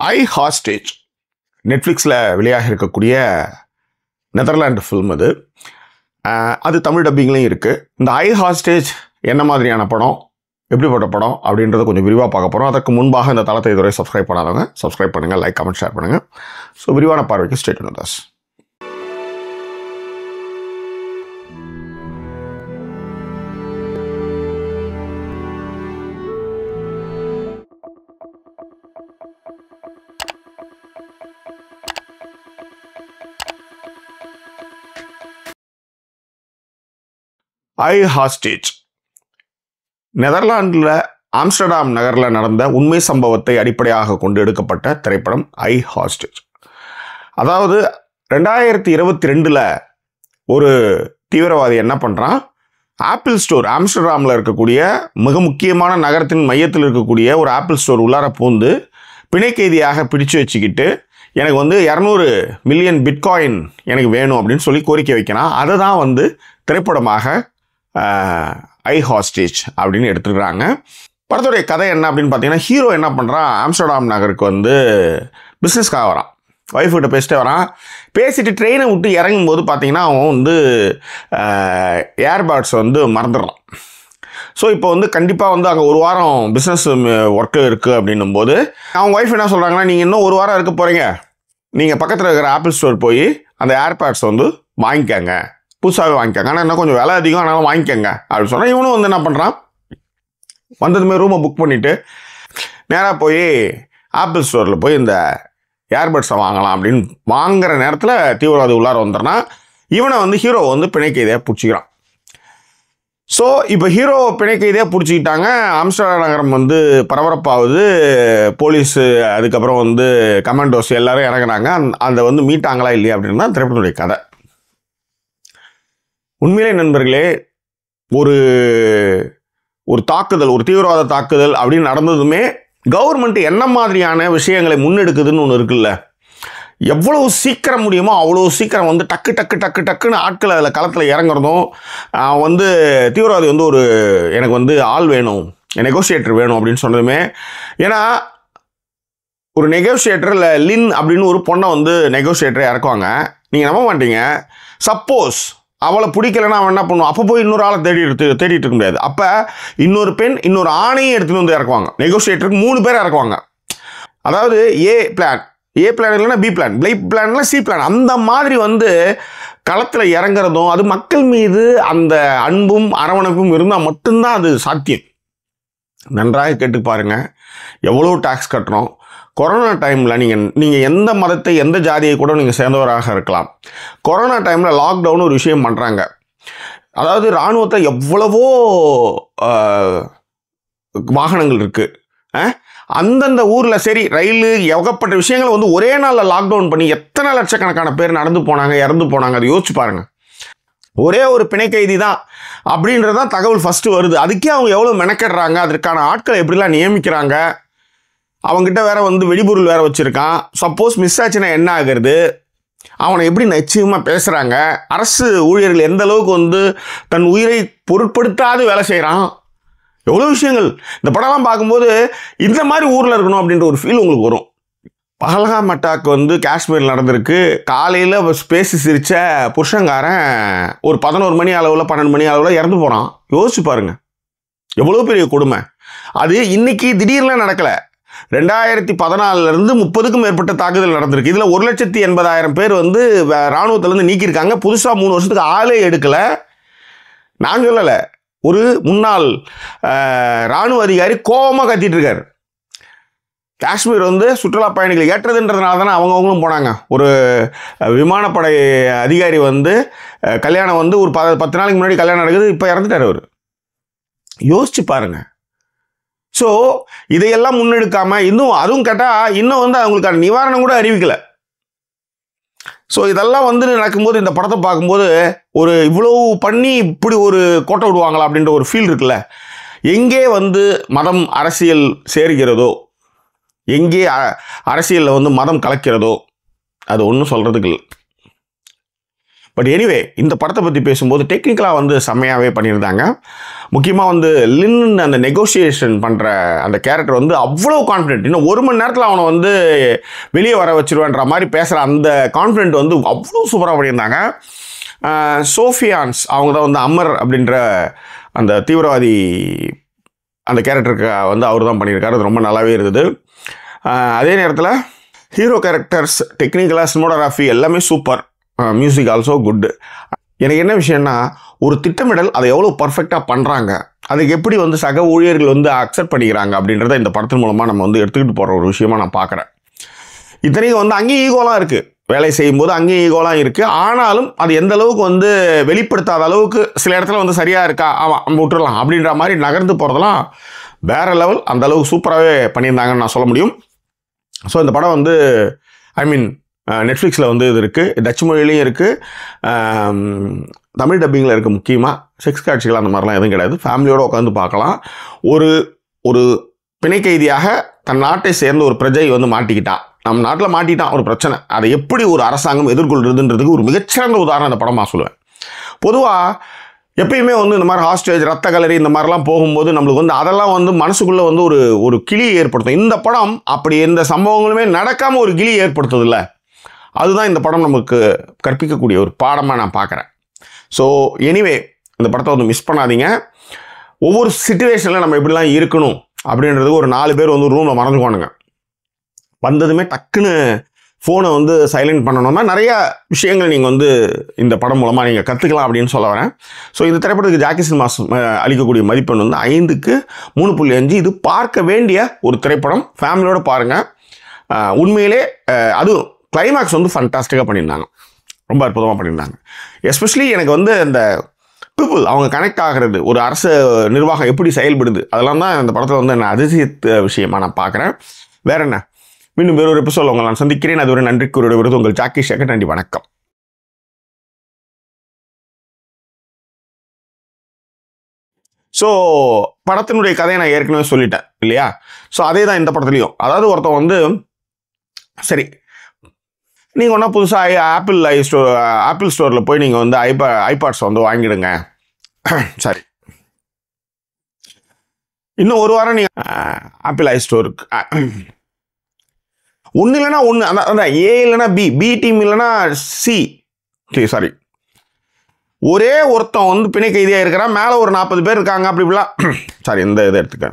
ஐ hostage நெட்ஃப்ளிக்ஸில் வெளியாக இருக்கக்கூடிய நெதர்லாண்டு ஃபில்ம் அது தமிழ் டப்பிங்லேயும் இருக்குது. இந்த ஐ ஹாஸ்டேஜ் என்ன மாதிரியான படம், எப்படிப்பட்ட படம் அப்படின்றத கொஞ்சம் விரிவாக பார்க்க போகிறோம். அதற்கு முன்பாக இந்த தளத்தை இதுவரை சப்ஸ்கிரைப் பண்ணாதவங்க சப்ஸ்கிரைப் பண்ணுங்கள், லைக் கமெண்ட் ஷேர் பண்ணுங்கள். ஸோ விரிவான பார்வைக்கு stay tune with us. I hostage நெதர்லாண்டில் ஆம்ஸ்டர்டாம் நகரில் நடந்த உண்மை சம்பவத்தை அடிப்படையாக கொண்டு எடுக்கப்பட்ட திரைப்படம் ஐ ஹாஸ்டேஜ். அதாவது 2022 ஒரு தீவிரவாதி என்ன பண்ணுறான், ஆப்பிள் ஸ்டோர் ஆம்ஸ்டர்டாமில் இருக்கக்கூடிய மிக முக்கியமான நகரத்தின் மையத்தில் இருக்கக்கூடிய ஒரு ஆப்பிள் ஸ்டோர் உள்ளார பூந்து பிணை கைதியாக பிடிச்சு வச்சுக்கிட்டு எனக்கு 200 மில்லியன் பிட்காயின் எனக்கு வேணும் அப்படின்னு சொல்லி கோரிக்கை வைக்கிறான். அதை தான் திரைப்படமாக ஐ ஹாஸ்டேஜ் அப்படின்னு எடுத்துக்கிறாங்க. படத்துடைய கதை என்ன அப்படின்னு பார்த்தீங்கன்னா, ஹீரோ என்ன பண்ணுறான், ஆம்ஸ்டர்டாம் நகருக்கு பிஸ்னஸ்க்காக வரான். ஒய்ஃப்கிட்ட பேசிட்டே வரான். பேசிட்டு ட்ரெயினை விட்டு இறங்கும்போது பார்த்தீங்கன்னா அவன் ஏர்பேட்ஸ் மறந்துடுறான். ஸோ இப்போ கண்டிப்பாக அங்கே ஒரு வாரம் பிஸ்னஸ் ஒர்க்கு இருக்குது அப்படின்னும் போது அவங்க ஒய்ஃப் என்ன சொல்கிறாங்கன்னா, நீங்கள் இன்னும் ஒரு வாரம் இருக்க போகிறீங்க, நீங்கள் பக்கத்தில் இருக்கிற ஆப்பிள் ஸ்டோர் போய் அந்த ஏர்பேட்ஸ் வாங்கிக்கங்க, புதுசாகவே வாங்கிக்கங்க, ஆனால் இன்னும் கொஞ்சம் விலை அதிகம், ஆனாலும் வாங்கிக்கங்க அப்படின்னு சொன்னால் இவனும் என்ன பண்ணுறான், வந்ததுமே ரூமை புக் பண்ணிவிட்டு நேராக போய் ஆப்பிள் ஸ்டோரில் போய் இந்த ஏர்பட்ஸை வாங்கலாம் அப்படின்னு வாங்குகிற நேரத்தில் தீவிரவாதி உள்ளார வந்துடுறான். இவனை ஹீரோ பிணை கைதியாக பிடிச்சிக்கிறான். ஸோ இப்போ ஹீரோ பிணை கைதியாக பிடிச்சிக்கிட்டாங்க. ஆம்ஸ்டர்டாம் நகரம் பரபரப்பாகுது. போலீஸு அதுக்கப்புறம் கமாண்டோஸ் எல்லாரும் இறங்குறாங்க. அந்த மீட்டாங்களா இல்லையா அப்படின்னு தான் திரைப்படத்துடைய கதை. உண்மையிலே நண்பர்களே, ஒரு தாக்குதல், ஒரு தீவிரவாத தாக்குதல் அப்படின்னு நடந்ததுமே கவர்மெண்ட் என்ன மாதிரியான விஷயங்களை முன்னெடுக்குதுன்னு ஒன்று இருக்குல்ல, எவ்வளோ சீக்கிரம் முடியுமோ அவ்வளோ சீக்கிரம் டக்கு டக்கு டக்கு டக்குன்னு ஆட்கள் அதில் களத்தில் இறங்குறதும், தீவிரவாதி எனக்கு ஆள் வேணும், நெகோசியேட்டர் வேணும் அப்படின்னு சொன்னதுமே, ஏன்னா ஒரு நெகோசியேட்டர் இல்லை லின் அப்படின்னு ஒரு பொண்ணை நெகோசியேட்டரை இறக்குவாங்க. நீங்கள் நம்ப மாட்டீங்க, சப்போஸ் அவளை பிடிக்கலன்னா அவன் என்ன பண்ணுவான், அப்போ போய் இன்னொரு ஆளை தேடிட்டு இருக்க முடியாது. அப்போ இன்னொரு பெண் இன்னொரு ஆணையும் எடுத்துகிட்டு இறக்குவாங்க. நெகோசியேட்டருக்கு 3 பேர் இறக்குவாங்க. அதாவது ஏ பிளான் இல்லைன்னா பி பிளான் இல்லைன்னா சி பிளான், அந்த மாதிரி களத்தில் இறங்குறதும், அது மக்கள் மீது அந்த அன்பும் அரவணைப்பும் இருந்தால் மட்டும்தான் அது சாத்தியம். நன்றாக கேட்டு பாருங்கள், எவ்வளோ டாக்ஸ் கட்டுறோம். கொரோனா டைமில் நீங்கள் எந்த மதத்தை எந்த ஜாதியை கூட நீங்கள் சேர்ந்தவராக இருக்கலாம். கொரோனா டைமில் லாக்டவுன் ஒரு விஷயம் பண்ணுறாங்க. அதாவது இராணுவத்தை எவ்வளவோ வாகனங்கள் இருக்குது, அந்தந்த ஊரில் சரி ரயில் ஏகப்பட்ட விஷயங்களை ஒரே நாளில் லாக்டவுன் பண்ணி எத்தனை லட்சக்கணக்கான பேர் நடந்து போனாங்க, இறந்து போனாங்க. அதை யோசிச்சு பாருங்கள். ஒரே ஒரு பிணை கைதி தான் அப்படின்றதான் தகவல் ஃபஸ்ட்டு வருது. அதுக்கே அவங்க எவ்வளோ மெனக்கிடுறாங்க, அதற்கான ஆட்களை எப்படிலாம் நியமிக்கிறாங்க. அவங்ககிட்ட வேற வெடிபொருள் வேற வச்சுருக்கான். சப்போஸ் மிஸ் ஆச்சுன்னா என்ன ஆகிறது, அவனை எப்படி நிச்சயமாக பேசுகிறாங்க. அரசு ஊழியர்கள் எந்த அளவுக்கு தன் உயிரை பொருட்படுத்தாது வேலை செய்கிறான். எவ்வளோ விஷயங்கள் இந்த படம்லாம் பார்க்கும்போது இந்த மாதிரி ஊரில் இருக்கணும் அப்படின்ற ஒரு ஃபீல் உங்களுக்கு வரும். பஹல்காம் அட்டாக் காஷ்மீரில் நடந்திருக்கு. காலையில் பேசி சிரித்த புருஷங்காரன் ஒரு 11 மணி அளவில் 12 மணி அளவில் இறந்து போகிறான். யோசிச்சு பாருங்கள், எவ்வளோ பெரிய கொடுமை. அது இன்னைக்கு திடீர்லாம் நடக்கலை. 2014 30க்கும் மேற்பட்ட தாக்குதல் நடந்திருக்கு. இதில் 1,80,000 பேர் இராணுவத்திலேருந்து நீக்கியிருக்காங்க. புதுசாக 3 வருஷத்துக்கு ஆளே எடுக்கலை. நான் சொல்லலை, ஒரு முன்னாள் இராணுவ அதிகாரி கோபமாக கத்திட்டு இருக்கார். காஷ்மீர் சுற்றுலா பயணிகளை ஏற்றதுன்றதுனால தானே அவங்களும் போனாங்க. ஒரு விமானப்படை அதிகாரி கல்யாணம் ஒரு 10 நாளைக்கு முன்னாடி கல்யாணம் நடக்குது, இப்போ இறந்துட்டார் அவர். யோசிச்சு பாருங்கள். ஸோ இதையெல்லாம் முன்னெடுக்காமல் அதுவும் கேட்டால் இன்னும் அவங்களுக்கான நிவாரணம் கூட அறிவிக்கலை. ஸோ இதெல்லாம் நடக்கும்போது இந்த படத்தை பார்க்கும்போது இவ்வளவு பண்ணி இப்படி ஒரு கோட்டை விடுவாங்களா அப்படின்ற ஒரு ஃபீல் இருக்குல்ல. எங்கே மதம் அரசியல் சேர்கிறதோ, எங்கே அரசியலில் மதம் கலக்கிறதோ, அது ஒன்றும் சொல்கிறதுக்கு இல்லை. பட் எனிவே இந்த படத்தை பற்றி பேசும்போது டெக்னிக்கலாக வந்து செம்மையாகவே பண்ணியிருந்தாங்க. முக்கியமாக வந்து லின் அந்த நெகோசியேஷன் பண்ணுற அந்த கேரக்டர் வந்து அவ்வளோ கான்ஃபிடென்ட், இன்னும் 1 மணி நேரத்தில் அவனை வந்து வெளியே வர வச்சிருவேன்ற மாதிரி பேசுகிற அந்த கான்ஃபிடென்ட் வந்து அவ்வளோ சூப்பராக பண்ணியிருந்தாங்க. சோஃபியான்ஸ் அவங்க தான் வந்து அமர் அப்படின்ற அந்த தீவிரவாதி அந்த கேரக்டருக்கு வந்து அவர் தான் பண்ணியிருக்காரு. அது ரொம்ப நல்லாவே இருந்தது. அதே நேரத்தில் ஹீரோ கேரக்டர்ஸ், டெக்னிக்கலாக, சினிமோட்டோகிராஃபி எல்லாமே சூப்பர், மியூசிக் ஆல்சோ குட். எனக்கு என்ன விஷயம்னா, ஒரு திட்டமிடல் அதை எவ்வளோ பர்ஃபெக்டாக பண்ணுறாங்க, அதுக்கு எப்படி வந்து சக ஊழியர்கள் வந்து அக்செப்ட் பண்ணிக்கிறாங்க அப்படின்றத இந்த படத்தின் மூலமாக நம்ம வந்து எடுத்துக்கிட்டு போகிற ஒரு விஷயமா நான் பார்க்குறேன். இத்தனைக்கும் வந்து அங்கேயும் ஈகோலாம் இருக்குது, வேலை செய்யும்போது அங்கேயும் ஈகோலாம் இருக்குது. ஆனாலும் அது எந்த அளவுக்கு வந்து வெளிப்படுத்தாத அளவுக்கு சில இடத்துல வந்து சரியாக இருக்கா, ஆமாம் விட்டுடலாம் அப்படின்ற மாதிரி நகர்ந்து போகிறதெல்லாம் வேறு லெவல். அந்த அளவுக்கு சூப்பராகவே பண்ணியிருந்தாங்கன்னு நான் சொல்ல முடியும். ஸோ இந்த படம் வந்து நெட்ஃப்ளிக்ஸில் வந்து இது இருக்குது, டச் மொழியிலையும் இருக்குது, தமிழ் டப்பிங்கில் இருக்குது. முக்கியமாக செக்ஸ் காட்சிகள் அந்த மாதிரிலாம் எதுவும் கிடையாது. ஃபேமிலியோடு உட்காந்து பார்க்கலாம். ஒரு பிணை கைதியாக தன் நாட்டை சேர்ந்த ஒரு பிரஜை வந்து மாட்டிக்கிட்டான், நம்ம நாட்டில் மாட்டிட்டான் ஒரு பிரச்சனை, அதை எப்படி ஒரு அரசாங்கம் எதிர்கொள்றதுன்றதுக்கு ஒரு மிகச்சிறந்த உதாரணம் இந்த படம் நான் சொல்லுவேன். பொதுவாக எப்பயுமே வந்து இந்த மாதிரி ஹாஸ்டேஜ், ரத்த கலரி இந்த மாதிரிலாம் போகும்போது நம்மளுக்கு வந்து அதெல்லாம் வந்து மனசுக்குள்ளே வந்து ஒரு கிளியை ஏற்படுத்தும். இந்த படம் அப்படி எந்த சம்பவங்களுமே நடக்காமல் ஒரு கிளியை ஏற்படுத்துது இல்லை, அதுதான் இந்த படம் நமக்கு கற்பிக்கக்கூடிய ஒரு பாடமாக நான் பார்க்குறேன். ஸோ எனிவே இந்த படத்தை வந்து மிஸ் பண்ணாதீங்க. ஒவ்வொரு சிச்சுவேஷனில் நம்ம எப்படிலாம் இருக்கணும் அப்படின்றதுக்கு ஒரு 4 பேர் வந்து ரூமில் மறந்துக்குவானுங்க. வந்ததுமே டக்குன்னு ஃபோனை வந்து சைலண்ட் பண்ணணும்னா நிறையா விஷயங்கள் நீங்கள் வந்து இந்த படம் மூலமாக நீங்கள் கற்றுக்கலாம் அப்படின்னு சொல்ல வரேன். ஸோ இந்த திரைப்படத்துக்கு ஜாக்கி சினிமாஸ் அளிக்கக்கூடிய மதிப்பெண் வந்து 5க்கு 3.5. இது பார்க்க வேண்டிய ஒரு திரைப்படம், ஃபேமிலியோடு பாருங்கள். உண்மையிலே அதுவும் கிளைமேக்ஸ் வந்து ஃபண்டாஸ்டிக்காக பண்ணியிருந்தாங்க, ரொம்ப அற்புதமாக பண்ணியிருந்தாங்க. எஸ்பெஷலி எனக்கு வந்து அந்த பீப்புள் அவங்க கனெக்ட் ஆகிறது, ஒரு அரசு நிர்வாகம் எப்படி செயல்படுது, அதெல்லாம் தான் இந்த படத்தில் வந்து நான் அதிசயத்த விஷயமாக நான் பார்க்குறேன். வேற என்ன, மீண்டும் வேறொரு எபிசோட் உங்களை நான் சந்திக்கிறேன். அதுவரை நன்றி கூறிய விருது உங்கள் ஜாக்கி சேகர். நன்றி, வணக்கம். ஸோ படத்தினுடைய கதையை நான் ஏற்கனவே சொல்லிட்டேன் இல்லையா? ஸோ அதே தான் இந்த படத்துலையும். அதாவது ஒருத்தன் வந்து சரி, நீங்கள் ஒன்றா புதுசாக ஆப்பிள் ஸ்டோரில் போய் நீங்கள் வந்து ஐபாட்ஸ் வந்து வாங்கிடுங்க, சரி இன்னும் ஒரு வாரம் நீங்கள் ஆப்பிள் ஸ்டோருக்கு ஒன்று இல்லைனா ஒன்று, அதான் ஏ இல்லைனா பி டீம் இல்லைனா சி, சாரி ஒரே ஒருத்தன் வந்து பிணை கைதியாக இருக்கிறான், மேலே ஒரு 40 பேர் இருக்காங்க, அப்படி இப்படிலாம் சாரி இந்த இதை எடுத்துக்க